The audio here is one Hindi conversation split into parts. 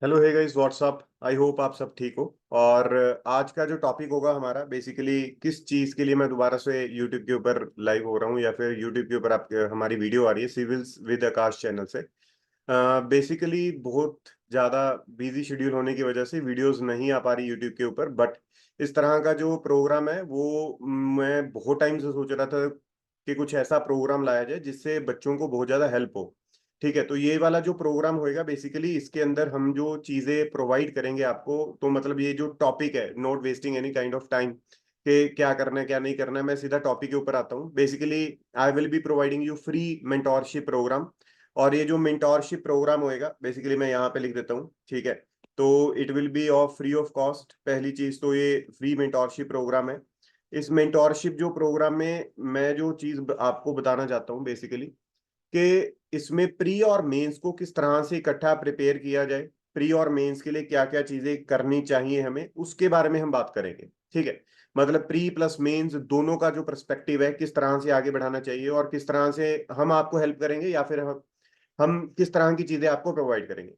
Hello hey guys what's up. I hope आप सब ठीक हो। और आज का जो टॉपिक होगा हमारा बेसिकली किस चीज़ के लिए मैं दोबारा से यूट्यूब के ऊपर लाइव हो रहा हूँ या फिर यूट्यूब के ऊपर आप हमारी वीडियो आ रही है सिविल्स विद आकाश चैनल से। बेसिकली बहुत ज़्यादा बिजी शेड्यूल होने की वजह से वीडियोस नहीं आ पा रही यूट्यूब के ऊपर, बट इस तरह का जो प्रोग्राम है वो मैं बहुत टाइम से सोच रहा था कि कुछ ऐसा प्रोग्राम लाया जाए जिससे बच्चों को बहुत ज़्यादा हेल्प हो। ठीक है, तो ये वाला जो प्रोग्राम होएगा बेसिकली इसके अंदर हम जो चीजें प्रोवाइड करेंगे आपको, तो मतलब ये जो टॉपिक है, not wasting any kind of time कि क्या करना है क्या नहीं करना है, मैं सीधा टॉपिक के ऊपर आता हूँ। Basically I will be providing you free mentorship program. और ये जो मेंटोरशिप प्रोग्राम होएगा बेसिकली मैं यहाँ पे लिख देता हूँ, ठीक है। तो it will be of free of cost. पहली चीज तो ये फ्री मेंटोरशिप प्रोग्राम है। इस मेंटोरशिप जो प्रोग्राम में मैं जो चीज आपको बताना चाहता हूँ बेसिकली कि इसमें प्री और मेंस को किस तरह से इकट्ठा प्रिपेयर किया जाए, प्री और मेंस के लिए क्या क्या चीजें करनी चाहिए हमें, उसके बारे में हम बात करेंगे। ठीक है, मतलब प्री प्लस मेंस दोनों का जो पर्सपेक्टिव है किस तरह से आगे बढ़ाना चाहिए और किस तरह से हम आपको हेल्प करेंगे या फिर हम किस तरह की चीजें आपको प्रोवाइड करेंगे।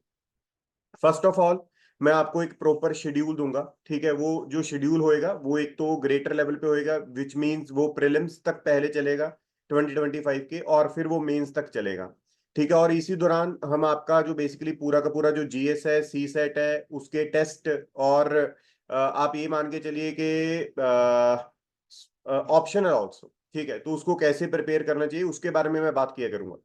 फर्स्ट ऑफ ऑल मैं आपको एक प्रॉपर शेड्यूल दूंगा। ठीक है, वो जो शेड्यूल होएगा वो एक तो ग्रेटर लेवल पे होएगा, विच मींस वो प्रीलिम्स तक पहले चलेगा 2025 के, और फिर वो मेंस तक चलेगा। ठीक है, और इसी दौरान हम आपका जो बेसिकली पूरा का पूरा जो जीएस है, सी सेट है, उसके टेस्ट, और आप ये मान के चलिए कि ऑप्शनल ऑल्सो। ठीक है, तो उसको कैसे प्रिपेयर करना चाहिए उसके बारे में मैं बात किया करूंगा।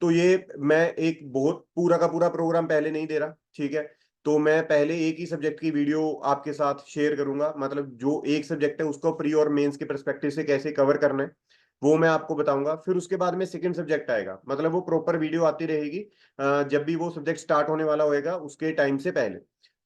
तो ये मैं एक बहुत पूरा का पूरा प्रोग्राम पहले नहीं दे रहा, ठीक है। तो मैं पहले एक ही सब्जेक्ट की वीडियो आपके साथ शेयर करूंगा, मतलब जो एक सब्जेक्ट है उसको प्री और मेंस के परस्पेक्टिव से कैसे कवर करना है वो मैं आपको बताऊंगा। फिर उसके बाद में सेकंड सब्जेक्ट आएगा, मतलब वो प्रॉपर वीडियो आती रहेगी जब भी वो सब्जेक्ट स्टार्ट होने वाला होएगा उसके टाइम से पहले।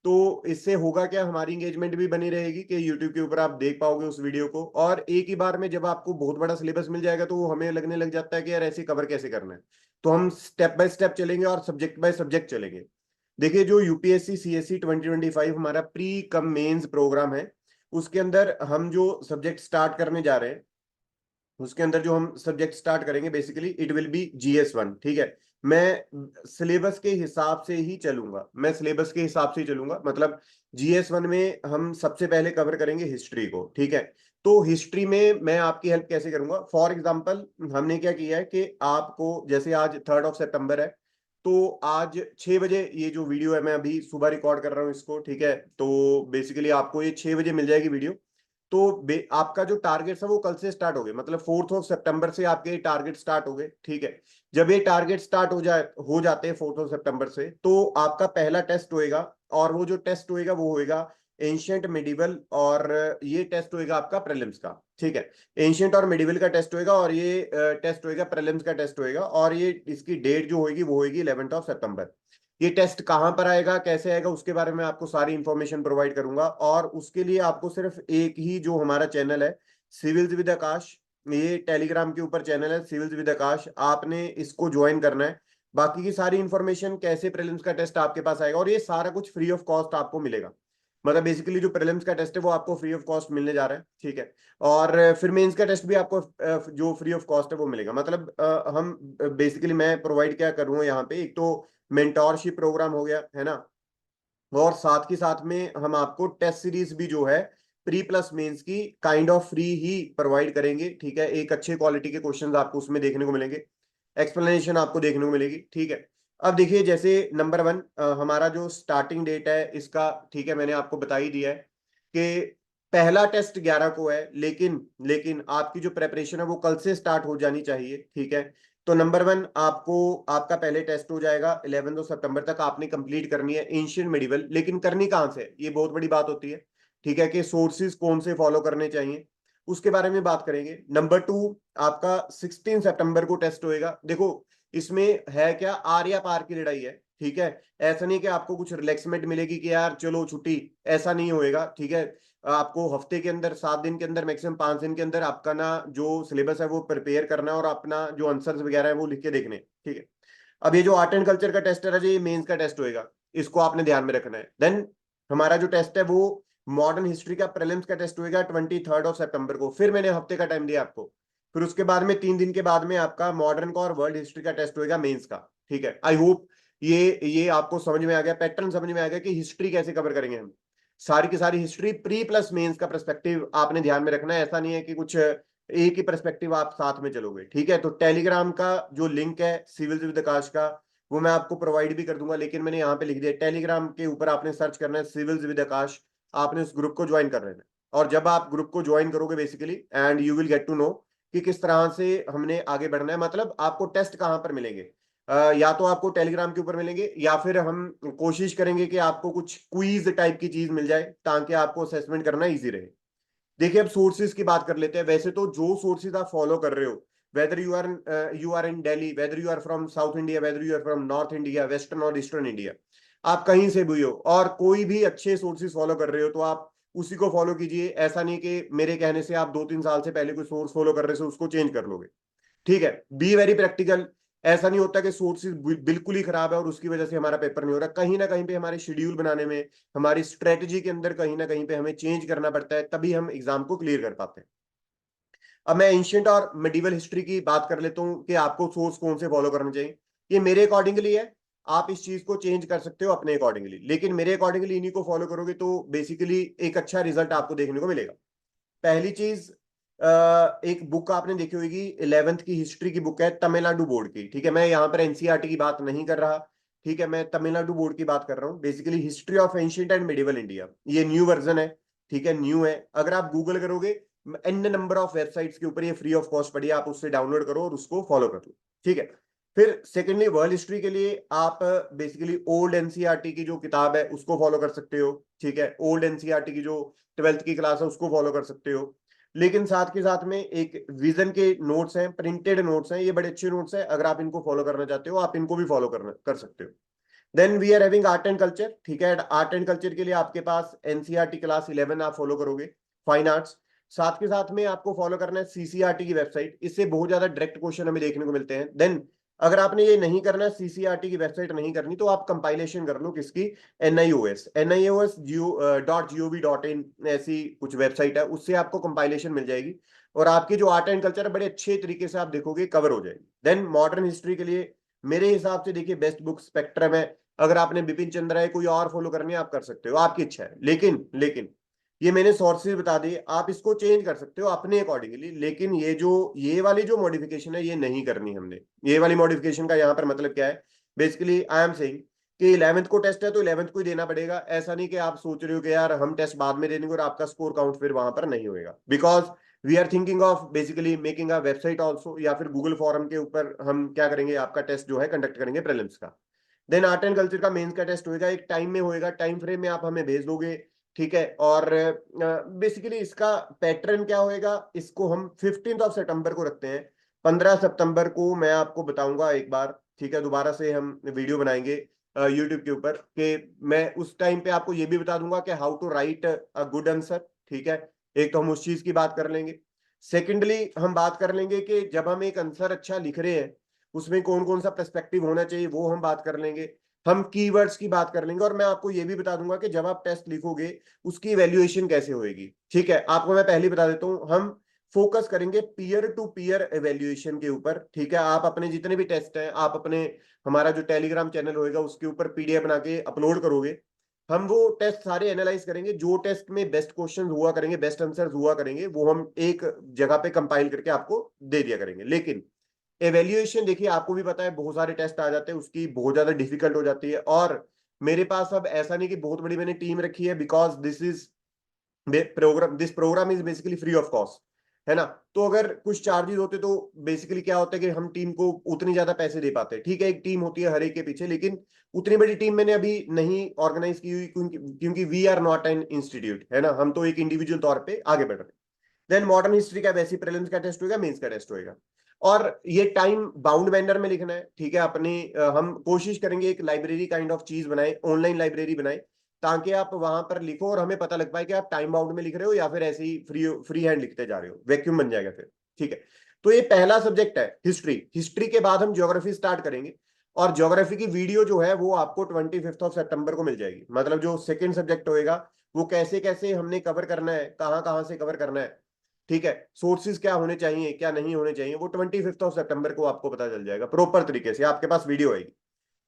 तो इससे होगा क्या, हमारी इंगेजमेंट भी बनी रहेगी कि यूट्यूब के ऊपर आप देख पाओगे उस वीडियो को, और एक ही बार में जब आपको बहुत बड़ा सिलेबस मिल जाएगा तो वो हमें लगने लग जाता है कि यार ऐसे कवर कैसे करना है। तो हम स्टेप बाय स्टेप चलेंगे और सब्जेक्ट बाय सब्जेक्ट चलेंगे। देखिए, जो यूपीएससी सीएससी 2025 हमारा प्री कम मेंस प्रोग्राम है, उसके अंदर हम जो सब्जेक्ट स्टार्ट करने जा रहे हैं, उसके अंदर जो हम सब्जेक्ट स्टार्ट करेंगे basically it will be GS 1। ठीक है, मैं सिलेबस के हिसाब से ही चलूंगा, मैं सिलेबस के हिसाब से ही चलूंगा। मतलब जीएस 1 में हम सबसे पहले कवर करेंगे हिस्ट्री को। ठीक है, तो हिस्ट्री में मैं आपकी हेल्प कैसे करूंगा, फॉर एग्जांपल हमने क्या किया है कि आपको जैसे आज 3 सितंबर है, तो आज 6 बजे ये जो वीडियो है मैं अभी सुबह रिकॉर्ड कर रहा हूँ इसको। ठीक है, तो बेसिकली आपको ये 6 बजे मिल जाएगी वीडियो। तो आपका जो टारगेट है वो कल से स्टार्ट हो गए, मतलब 4 सितंबर से आपके टारगेट स्टार्ट हो गए। ठीक है, जब ये टारगेट स्टार्ट हो जाते हैं 4 सितंबर से, तो आपका पहला टेस्ट होएगा, और वो जो टेस्ट होएगा वो होएगा एंशियंट मिडिवल, और ये टेस्ट होएगा आपका प्रीलिम्स का। ठीक है, एंशियंट और मिडिवल का टेस्ट होएगा, और ये टेस्ट होएगा प्रीलिम्स का टेस्ट होएगा, और ये इसकी डेट जो होगी वो होगी 11 सितंबर। ये टेस्ट कहां पर आएगा कैसे आएगा उसके बारे में आपको सारी इंफॉर्मेशन प्रोवाइड करूंगा, और उसके लिए आपको सिर्फ एक ही जो हमारा चैनल है सिविल्स विद आकाश, ये टेलीग्राम के ऊपर चैनल है सिविल्स विद आकाश, आपने इसको ज्वाइन करना है। बाकी की सारी इंफॉर्मेशन कैसे प्रीलिम्स का टेस्ट आपके पास आएगा, और ये सारा कुछ फ्री ऑफ कॉस्ट आपको मिलेगा। मतलब बेसिकली जो प्रीलिम्स का टेस्ट है वो आपको फ्री ऑफ कॉस्ट मिलने जा रहा है। ठीक है, और फिर मेंस का टेस्ट भी आपको जो फ्री ऑफ कॉस्ट है वो मिलेगा। मतलब हम बेसिकली मैं प्रोवाइड क्या करूंगा यहाँ पे, एक तो मेंटोरशिप प्रोग्राम हो गया है ना, और साथ के साथ में हम आपको टेस्ट सीरीज भी जो है प्री प्लस मेंस की kind of free he provide करेंगे। ठीक है, एक अच्छे क्वालिटी के क्वेश्चंस आपको उसमें देखने को मिलेंगे, एक्सप्लेनेशन आपको देखने को मिलेगी। ठीक है, अब देखिए जैसे नंबर 1 हमारा जो स्टार्टिंग डेट है इसका, ठीक है, मैंने आपको बता ही दिया है कि पहला टेस्ट 11 को है, लेकिन लेकिन आपकी जो प्रेपरेशन है वो कल से स्टार्ट हो जानी चाहिए। ठीक है, तो नंबर 1 आपको आपका पहले टेस्ट हो जाएगा 11 सितंबर तक, आपने कंप्लीट करनी है एंशियंट मिडिवल। लेकिन करनी कहां से है, ये बहुत बड़ी बात होती है। ठीक है, कि सोर्सेज कौन से फॉलो करने चाहिए उसके बारे में बात करेंगे। नंबर 2 आपका 16 सितंबर को टेस्ट होएगा। देखो, इसमें है क्या, आर या पार की लड़ाई है। ठीक है, ऐसा नहीं कि आपको कुछ रिलैक्समेंट मिलेगी कि यार चलो छुट्टी, ऐसा नहीं होएगा। ठीक है, आपको हफ्ते के अंदर 7 दिन के अंदर मैक्सिमम 5 दिन के अंदर आपका ना जो सिलेबस है वो प्रिपेयर करना है, और अपना जो आंसर्स वगैरह है वो लिख के देखने। ठीक है, अब ये जो आर्ट एंड कल्चर का टेस्ट है, ये मेंस का टेस्ट होएगा, इसको आपने ध्यान में रखना है। देन हमारा जो टेस्ट है वो मॉडर्न हिस्ट्री का प्रीलिम्स का टेस्ट होएगा 23 सितंबर को, फिर मैंने हफ्ते का टाइम दिया आपको। फिर उसके बाद में 3 दिन के बाद में आपका मॉडर्न का और वर्ल्ड हिस्ट्री का टेस्ट होएगा मेंस का। ठीक है, आई होप ये आपको समझ में आ गया, पैटर्न समझ में आ गया कि हिस्ट्री कैसे कवर करेंगे हम। सारी की सारी हिस्ट्री प्री प्लस मेंस का पर्सपेक्टिव आपने ध्यान में रखना है। ऐसा नहीं है कि कुछ एक ही पर्सपेक्टिव आप साथ में चलोगे, ठीक है। तो टेलीग्राम का जो लिंक है सिविल्स विद आकाश का, वो मैं आपको प्रोवाइड भी कर दूंगा, लेकिन मैंने यहाँ पे लिख दिया टेलीग्राम के ऊपर आपने सर्च करना है सिविल्स विद आकाश, आपने उस ग्रुप को ज्वाइन कर लेना है। और जब आप ग्रुप को ज्वाइन करोगे basically, and you will get to know कि किस तरह से हमने आगे बढ़ना है। मतलब आपको टेस्ट कहाँ पर मिलेंगे, या तो आपको टेलीग्राम के ऊपर मिलेंगे, या फिर हम कोशिश करेंगे कि आपको कुछ क्विज टाइप की चीज मिल जाए ताकि आपको असेसमेंट करना इजी रहे। देखिए अब सोर्सेज की बात कर लेते हैं। वैसे तो जो सोर्सेज आप फॉलो कर रहे हो, whether you are in Delhi, whether you are from South India, whether you are from North India, western और ईस्टर्न इंडिया, आप कहीं से भी हो और कोई भी अच्छे सोर्सेज फॉलो कर रहे हो तो आप उसी को फॉलो कीजिए। ऐसा नहीं कि मेरे कहने से आप 2-3 साल से पहले कोई सोर्स फॉलो कर रहे थे उसको चेंज कर लोगे, ठीक है। Be very practical. ऐसा नहीं होता कि सोर्सेज बिल्कुल ही खराब है और उसकी वजह से हमारा पेपर नहीं हो रहा। कहीं ना कहीं पे हमारे शेड्यूल बनाने में, हमारी स्ट्रेटजी के अंदर कहीं ना कहीं पे हमें चेंज करना पड़ता है, तभी हम एग्जाम को क्लियर कर पाते हैं। अब मैं एंशियंट और मेडिवल हिस्ट्री की बात कर लेता हूँ कि आपको सोर्स कौन से फॉलो करने चाहिए। ये मेरे अकॉर्डिंगली है, आप इस चीज को चेंज कर सकते हो अपने अकॉर्डिंगली, लेकिन मेरे अकॉर्डिंगली इन्हीं को फॉलो करोगे तो बेसिकली एक अच्छा रिजल्ट आपको देखने को मिलेगा। पहली चीज, एक बुक आपने देखी होगी 11th की हिस्ट्री की बुक है, तमिलनाडु बोर्ड की, ठीक है। मैं यहाँ पर एनसीईआरटी की बात नहीं कर रहा, ठीक है, मैं तमिलनाडु बोर्ड की बात कर रहा हूँ। Basically history of ancient and medieval India, ये न्यू वर्जन है, ठीक है, न्यू है। अगर आप गूगल करोगे एन नंबर ऑफ वेबसाइट्स के ऊपर ये फ्री ऑफ कॉस्ट पड़ी है, आप उससे डाउनलोड करो और उसको फॉलो कर लो, ठीक है। फिर सेकेंडली वर्ल्ड हिस्ट्री के लिए आप बेसिकली ओल्ड एनसीईआरटी की जो किताब है उसको फॉलो कर सकते हो, ठीक है। ओल्ड एनसीईआरटी की जो 12th की क्लास है उसको फॉलो कर सकते हो। लेकिन साथ के साथ में एक विजन के नोट्स हैं, प्रिंटेड नोट्स हैं, ये बड़े अच्छे नोट्स हैं। अगर आप इनको फॉलो करना चाहते हो आप इनको भी फॉलो कर सकते हो। Then we are having art and culture, ठीक है। आर्ट एंड कल्चर के लिए आपके पास एनसीईआरटी क्लास 11 आप फॉलो करोगे, फाइन आर्ट्स। साथ के साथ में आपको फॉलो करना है सीसीआरटी की वेबसाइट, इससे बहुत ज्यादा डायरेक्ट क्वेश्चन हमें देखने को मिलते हैं। देन अगर आपने ये नहीं करना, सीसीआरटी की वेबसाइट नहीं करनी, तो आप कंपाइलेशन कर लो किसकी, NIOS.gov.in ऐसी कुछ वेबसाइट है, उससे आपको कंपाइलेशन मिल जाएगी और आपकी जो आर्ट एंड कल्चर बड़े अच्छे तरीके से आप देखोगे कवर हो जाएगी। देन मॉडर्न हिस्ट्री के लिए मेरे हिसाब से देखिए बेस्ट बुक स्पेक्ट्रम है। अगर आपने बिपिन चंद्र है कोई और फॉलो करनी है आप कर सकते हो, आपकी इच्छा है। लेकिन ये मैंने सोर्सेज बता दी, आप इसको चेंज कर सकते हो अपने अकॉर्डिंगली, लेकिन ये वाली जो मॉडिफिकेशन है ये नहीं करनी हमने। ये वाली मॉडिफिकेशन का यहाँ पर मतलब क्या है, बेसिकली आई एम सेइंग कि 11th को टेस्ट है तो 11th को ही देना पड़ेगा। ऐसा नहीं कि आप सोच रहे हो कि यार हम टेस्ट बाद में देंगे और आपका स्कोर काउंट फिर वहां पर नहीं होगा, because we are thinking of basically making a website also, या फिर गूगल फॉर्म के ऊपर हम क्या करेंगे, आपका टेस्ट जो है कंडक्ट करेंगे प्रीलिम्स का। देन आर्ट एंड कल्चर का मेंस का टेस्ट होगा, एक टाइम में होएगा, टाइम फ्रेम में आप हमें भेज दोगे, ठीक है। और बेसिकली इसका पैटर्न क्या होएगा, इसको हम 15 सितंबर को रखते हैं। 15 सितंबर को मैं आपको बताऊंगा एक बार, ठीक है, दोबारा से हम वीडियो बनाएंगे यूट्यूब के ऊपर, कि मैं उस टाइम पे आपको ये भी बता दूंगा कि how to write a good answer, ठीक है। एक तो हम उस चीज की बात कर लेंगे। सेकेंडली हम बात कर लेंगे कि जब हम एक आंसर अच्छा लिख रहे हैं उसमें कौन कौन सा पर्सपेक्टिव होना चाहिए, वो हम बात कर लेंगे। हम कीवर्ड्स की बात कर लेंगे और मैं आपको ये भी बता दूंगा कि जब आप टेस्ट लिखोगे उसकी वैल्यूएशन कैसे होएगी, ठीक है। आपको मैं पहले बता देता हूं, हम फोकस करेंगे पीयर टू पीयर एवेल्युएशन के ऊपर, ठीक है। आप अपने जितने भी टेस्ट हैं आप अपने, हमारा जो टेलीग्राम चैनल होएगा उसके ऊपर पीडीएफ बना के अपलोड करोगे। हम वो टेस्ट सारे एनालाइज करेंगे, जो टेस्ट में बेस्ट क्वेश्चन हुआ करेंगे, बेस्ट आंसर हुआ करेंगे, वो हम एक जगह पे कंपाइल करके आपको दे दिया करेंगे। लेकिन एवेल्युएशन देखिए आपको भी पता है बहुत सारे टेस्ट आ जाते हैं, उसकी बहुत ज्यादा डिफिकल्ट हो जाती है। और मेरे पास अब ऐसा नहीं कि बहुत बड़ी मैंने टीम रखी है, because this program is basically free of cost, है ना। तो अगर कुछ चार्जेस होते तो बेसिकली क्या होता है कि हम टीम को उतनी ज्यादा पैसे दे पाते हैं, ठीक है। एक टीम होती है हर एक के पीछे, लेकिन उतनी बड़ी टीम मैंने अभी नहीं ऑर्गेनाइज की हुई, क्योंकि we are not an institute, है ना, हम तो एक इंडिविजुअल तौर पे आगे बढ़ रहे हैं। देन मॉडर्न हिस्ट्री का वैसे प्रीलिम्स का टेस्ट होगा, मेंस का टेस्ट होगा, और ये टाइम बाउंड मैनर में लिखना है, ठीक है। अपनी हम कोशिश करेंगे एक लाइब्रेरी काइंड ऑफ चीज बनाए, ऑनलाइन लाइब्रेरी बनाए, ताकि आप वहां पर लिखो और हमें पता लग पाए कि आप टाइम बाउंड में लिख रहे हो या फिर ऐसे ही फ्री फ्री हैंड लिखते जा रहे हो, वैक्यूम बन जाएगा फिर, ठीक है। तो ये पहला सब्जेक्ट है हिस्ट्री। हिस्ट्री के बाद हम ज्योग्राफी स्टार्ट करेंगे, और ज्योग्राफी की वीडियो जो है वो आपको 25 सितंबर को मिल जाएगी। मतलब जो सेकेंड सब्जेक्ट होएगा वो कैसे कैसे हमने कवर करना है, कहाँ कहाँ से कवर करना है, ठीक है। सोर्सेज क्या होने चाहिए क्या नहीं होने चाहिए, वो 25 सितंबर को आपको पता चल जाएगा प्रॉपर तरीके से, आपके पास वीडियो आएगी।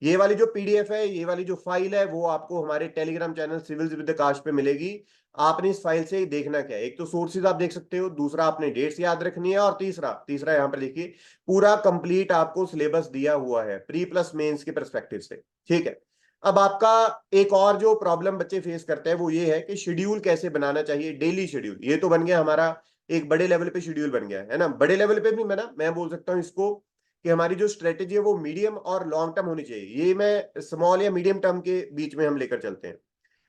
ये वाली जो पीडीएफ है, ये वाली जो फाइल है, वो आपको हमारे टेलीग्राम चैनल सिविल्स विद काश पे मिलेगी। आपने इस फाइल से देखना क्या है, एक तो सोर्सेज आप देख सकते हो, दूसरा आपने डेट्स याद रखनी है, और तीसरा तीसरा यहाँ पर देखिए पूरा कंप्लीट आपको सिलेबस दिया हुआ है प्री प्लस मेंस के परस्पेक्टिव से। ठीक है। अब आपका एक और जो प्रॉब्लम बच्चे फेस करते हैं वो ये है कि शेड्यूल कैसे बनाना चाहिए, डेली शेड्यूल। ये तो बन गया हमारा एक बड़े लेवल पे शेड्यूल बन गया है ना, बड़े लेवल पे भी मैं बोल सकता हूँ इसको कि हमारी जो स्ट्रेटेजी है वो मीडियम और लॉन्ग टर्म होनी चाहिए। ये मैं स्मॉल या मीडियम टर्म के बीच में हम लेकर चलते हैं।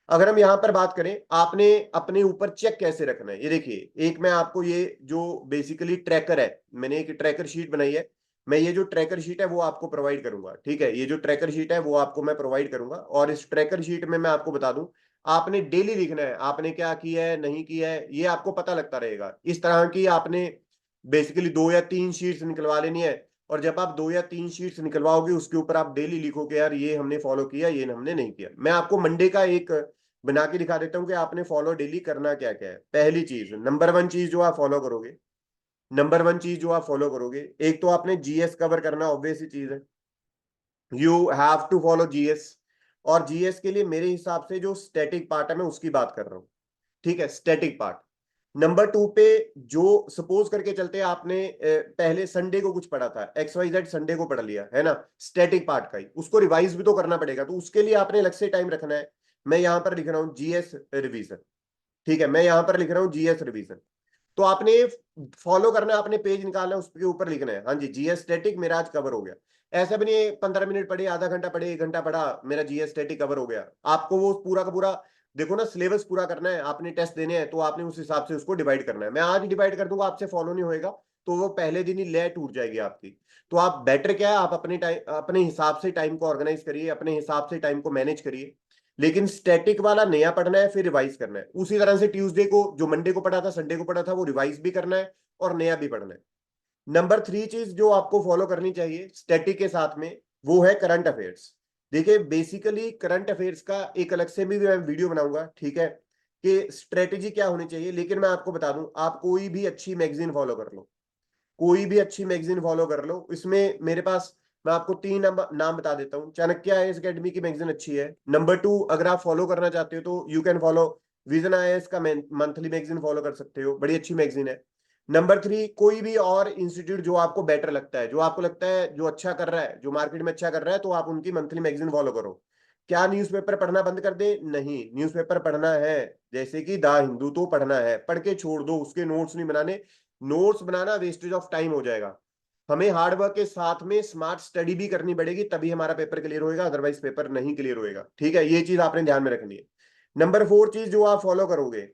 अगर हम यहां पर बात करें, आपने अपने ऊपर चेक कैसे रखना है, ये देखिए, एक मैं आपको ये जो बेसिकली ट्रैकर है, मैंने एक ट्रैकर शीट बनाई है। मैं ये जो ट्रैकर शीट है वो आपको प्रोवाइड करूंगा। ठीक है, ये जो ट्रैकर शीट है वो आपको मैं प्रोवाइड करूंगा, और इस ट्रैकर शीट में मैं आपको बता दूं, आपने डेली लिखना है आपने क्या किया है नहीं किया है, ये आपको पता लगता रहेगा। इस तरह की आपने बेसिकली 2 या 3 शीट्स निकलवा लेनी है, और जब आप 2 या 3 शीट्स निकलवाओगे उसके ऊपर आप डेली लिखो कि यार ये हमने फॉलो किया, ये हमने नहीं किया। मैं आपको मंडे का एक बना के दिखा देता हूँ कि आपने फॉलो डेली करना क्या क्या है। पहली चीज, नंबर वन चीज जो आप फॉलो करोगे, नंबर वन चीज जो आप फॉलो करोगे, एक तो आपने जीएस कवर करना, ऑब्वियस ही चीज है, you have to follow GS. और जीएस के लिए मेरे हिसाब से जो स्टैटिक पार्ट है मैं उसकी बात कर रहा हूँ। ठीक है, स्टैटिक पार्ट। नंबर टू पे, जो सपोज करके चलते हैं आपने पहले संडे को कुछ पढ़ा था, XYZ संडे को पढ़ लिया है ना, स्टैटिक पार्ट का ही, उसको रिवाइज भी तो करना पड़ेगा, तो उसके लिए आपने अलग से टाइम रखना है। मैं यहां पर लिख रहा हूँ जीएस रिवीजन। ठीक है, मैं यहां पर लिख रहा हूँ जीएस रिवीजन। तो आपने फॉलो करना है, आपने पेज निकालना है, उसके ऊपर लिखना है हाँ जी जीएस स्टैटिक मेरा आज कवर हो गया। ऐसा भी नहीं 15 मिनट पढ़े, आधा घंटा पढ़े, 1 घंटा पढ़ा, मेरा जीएस स्टैटिक कवर हो गया। आपको वो पूरा का पूरा देखो ना, सिलेबस पूरा करना है, आपने टेस्ट देने हैं, तो आपने उस हिसाब से उसको डिवाइड करना है। मैं आज डिवाइड कर दूंगा, आपसे फॉलो नहीं होएगा, तो वो पहले दिन ही ले टूट जाएगी आपकी। तो आप बेटर क्या है, आप अपने टाइम अपने हिसाब से टाइम को ऑर्गेनाइज करिए, अपने हिसाब से टाइम को मैनेज करिए। लेकिन स्टैटिक वाला नया पढ़ना है, फिर रिवाइज करना है। उसी तरह से ट्यूसडे को जो मंडे को पढ़ा था, संडे को पढ़ा था, वो रिवाइज भी करना है और नया भी पढ़ना है। नंबर थ्री चीज जो आपको फॉलो करनी चाहिए स्टैटिक के साथ में, वो है करंट अफेयर्स। देखिए बेसिकली करंट अफेयर्स का एक अलग से भी मैं वीडियो बनाऊंगा, ठीक है, कि स्ट्रेटेजी क्या होनी चाहिए। लेकिन मैं आपको बता दूं, आप कोई भी अच्छी मैगजीन फॉलो कर लो, कोई भी अच्छी मैगजीन फॉलो कर लो। इसमें मेरे पास, मैं आपको 3 नाम बता देता हूँ। चाणक्य आईएएस एकेडमी की मैगजीन अच्छी है। नंबर टू, अगर आप फॉलो करना चाहते हो तो you can follow vision IAS का मंथली मैगजीन फॉलो कर सकते हो, बड़ी अच्छी मैगजीन है। नंबर थ्री, कोई भी और इंस्टीट्यूट जो आपको बेटर लगता है, जो आपको लगता है जो अच्छा कर रहा है, जो मार्केट में अच्छा कर रहा है, तो आप उनकी मंथली मैगजीन फॉलो करो। क्या न्यूज़पेपर पढ़ना बंद कर दे? नहीं, न्यूज़पेपर पढ़ना है। जैसे कि द हिंदू तो पढ़ना है, पढ़ के छोड़ दो, उसके नोट्स नहीं बनाने। Notes banana wastage of time हो जाएगा। हमें हार्डवर्क के साथ में स्मार्ट स्टडी भी करनी पड़ेगी, तभी हमारा पेपर क्लियर होएगा, अदरवाइज पेपर नहीं क्लियर होएगा। ठीक है, ये चीज आपने ध्यान में रखनी है। नंबर फोर चीज जो आप फॉलो करोगे,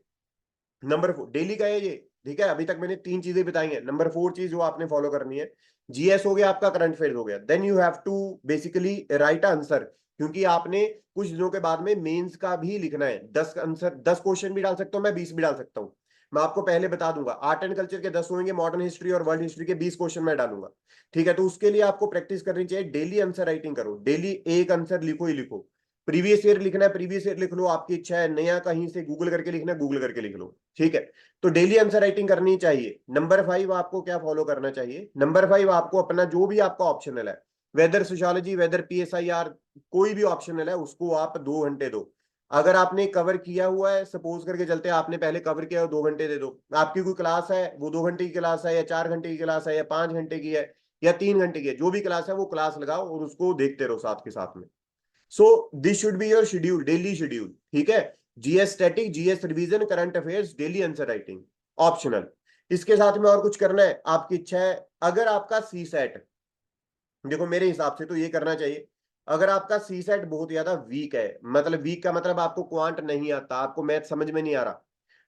नंबर फोर डेली का है ये। ठीक है, अभी तक मैंने 3 चीजें बताई हैं। नंबर फोर चीज जो आपने फॉलो करनी है, जीएस हो गया आपका, करंट अफेयर्स हो गया, then you have to basically write answer. क्योंकि आपने कुछ दिनों के बाद में मेंस का भी लिखना है। 10 आंसर, 10 क्वेश्चन भी डाल सकता हूँ मैं, 20 भी डाल सकता हूँ। मैं आपको पहले बता दूंगा, आर्ट एंड कल्चर के 10 होंगे, मॉडर्न हिस्ट्री और वर्ल्ड हिस्ट्री के 20 क्वेश्चन मैं डालूंगा। ठीक है, तो उसके लिए आपको प्रैक्टिस करनी चाहिए, डेली आंसर राइटिंग करो, डेली एक आंसर लिखो ही लिखो। प्रीवियस ईयर लिखना है, प्रीवियस ईयर लिख लो, आपकी इच्छा है। नया कहीं से गूगल करके लिखना है, गूगल करके लिख लो। ठीक है, तो डेली आंसर राइटिंग करनी चाहिए। नंबर फाइव, आपको क्या फॉलो करना चाहिए? नंबर फाइव, आपको अपना जो भी आपका ऑप्शनल है, वेदर सोशियोलॉजी, वेदर PSIR, कोई भी ऑप्शनल है, उसको आप 2 घंटे दो। अगर आपने कवर किया हुआ है, सपोज करके चलते हैं आपने पहले कवर किया हो, 2 घंटे दे दो। आपकी कोई क्लास है, वो 2 घंटे की क्लास है, या 4 घंटे की क्लास है, या 5 घंटे की है, या 3 घंटे की है, जो भी क्लास है वो क्लास लगाओ और उसको देखते रहो साथ के साथ में। So this should be your schedule, daily schedule. ठीक है, GS static, GS revision, current affairs, daily answer writing, optional. इसके साथ में और कुछ करना है, आपकी इच्छा है। अगर आपका सी सेट, देखो मेरे हिसाब से तो ये करना चाहिए। अगर आपका सी सेट बहुत ज्यादा वीक है, मतलब वीक का मतलब आपको क्वांट नहीं आता, आपको मैथ समझ में नहीं आ रहा,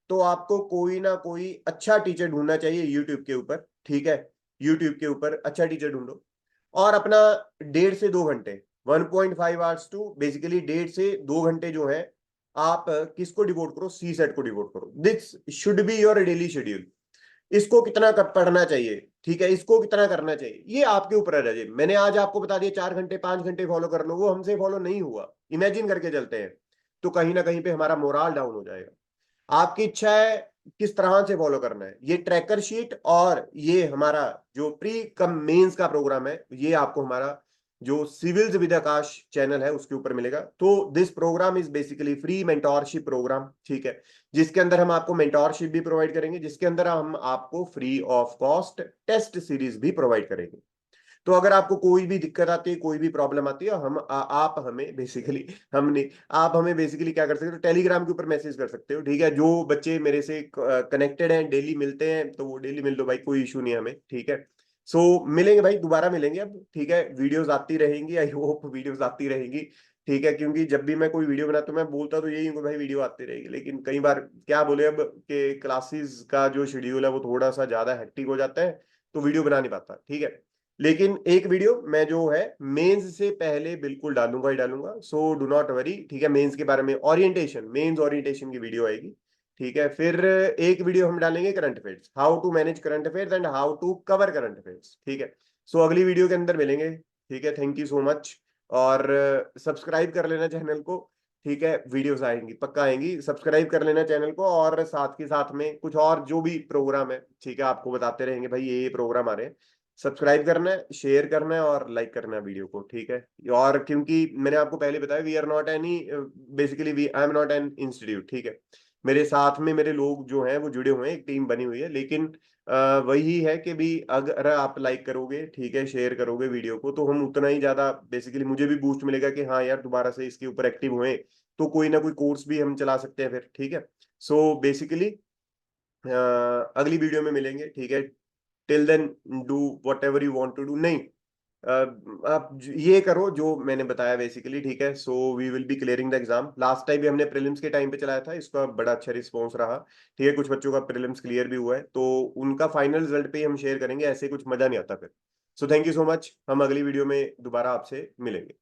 तो आपको कोई ना कोई अच्छा टीचर ढूंढना चाहिए यूट्यूब के ऊपर। ठीक है, यूट्यूब के ऊपर अच्छा टीचर ढूंढो, और अपना 1.5 से 2 घंटे, 1.5 आवर्स टू बेसिकली 1.5 से 2 घंटे जो है, आप किसको डिवोट करो? सी सेट को डिवोट करो। This should be your daily schedule. इसको कितना पढ़ना चाहिए, ठीक है, इसको कितना करना चाहिए, ये आपके ऊपर है राजीव। मैंने आज आपको बता दिया 4 घंटे 5 घंटे फॉलो कर लो, वो हमसे फॉलो नहीं हुआ, इमेजिन करके चलते हैं, तो कहीं ना कहीं पे हमारा मोराल डाउन हो जाएगा। आपकी इच्छा है किस तरह से फॉलो करना है, ये ट्रैकर शीट और ये हमारा जो प्री कम मेंस का प्रोग्राम है, ये आपको हमारा जो सिविल्स विद आकाश चैनल है उसके ऊपर मिलेगा। तो this program is basically free mentorship program, ठीक है, जिसके अंदर हम आपको मेंटोरशिप भी प्रोवाइड करेंगे, जिसके अंदर हम आपको free of cost test series भी प्रोवाइड करेंगे। तो अगर आपको कोई भी दिक्कत आती है, कोई भी प्रॉब्लम आती है, आप हमें बेसिकली हमने आप हमें बेसिकली क्या कर सकते हो, टेलीग्राम के ऊपर मैसेज कर सकते हो, ठीक है। जो बच्चे मेरे से कनेक्टेड हैं, डेली मिलते हैं, तो वो डेली मिल लो भाई, कोई इशू नहीं है हमें, ठीक है। सो मिलेंगे भाई, दोबारा मिलेंगे अब, ठीक है। वीडियोस आती रहेंगी, आई होप वीडियोस आती रहेंगी, ठीक है, क्योंकि जब भी मैं कोई वीडियो बनाता हूँ मैं बोलता तो यही हूँ कि भाई वीडियो आती रहेगी, लेकिन कई बार क्या बोले अब के क्लासेस का जो शेड्यूल है वो थोड़ा सा ज्यादा हेक्टिक हो जाता है, तो वीडियो बना नहीं पाता, ठीक है। लेकिन एक वीडियो मैं जो है मेंस से पहले बिल्कुल डालूंगा ही डालूंगा, सो डू नॉट वरी, ठीक है। मेंस के बारे में ओरिएंटेशन, मेंस ओरिएंटेशन की वीडियो आएगी, ठीक है। फिर एक वीडियो हम डालेंगे current affairs, how to manage current affairs and how to cover current affairs, ठीक है। सो अगली वीडियो के अंदर मिलेंगे, ठीक है। थैंक यू सो मच, और सब्सक्राइब कर लेना चैनल को, ठीक है। वीडियोस आएंगी, पक्का आएंगी, सब्सक्राइब कर लेना चैनल को, और साथ के साथ में कुछ और जो भी प्रोग्राम है, ठीक है, आपको बताते रहेंगे भाई ये प्रोग्राम आ रहे हैं। सब्सक्राइब करना है, शेयर करना है और लाइक करना है वीडियो को, ठीक है। और क्योंकि मैंने आपको पहले बताया, we are not any, basically we I am not an institute, ठीक है। मेरे साथ में मेरे लोग जो हैं वो जुड़े हुए हैं, एक टीम बनी हुई है, लेकिन वही है कि भी अगर आप लाइक करोगे, ठीक है, शेयर करोगे वीडियो को, तो हम उतना ही ज्यादा बेसिकली मुझे भी बूस्ट मिलेगा कि हाँ यार दोबारा से इसके ऊपर एक्टिव हुए, तो कोई ना कोई कोर्स भी हम चला सकते हैं फिर, ठीक है। सो बेसिकली अगली वीडियो में मिलेंगे, ठीक है। Till then do whatever you want to do, नहीं आप ये करो जो मैंने बताया बेसिकली, ठीक है। So we will be clearing the exam. Last time भी हमने प्रीलिम्स के टाइम पे चलाया था, इसका बड़ा अच्छा रिस्पॉन्स रहा, ठीक है। कुछ बच्चों का प्रीलिम्स क्लियर भी हुआ है, तो उनका फाइनल रिजल्ट पे ही हम शेयर करेंगे, ऐसे कुछ मजा नहीं आता फिर। So thank you so much, हम अगली वीडियो में दोबारा आपसे मिलेंगे।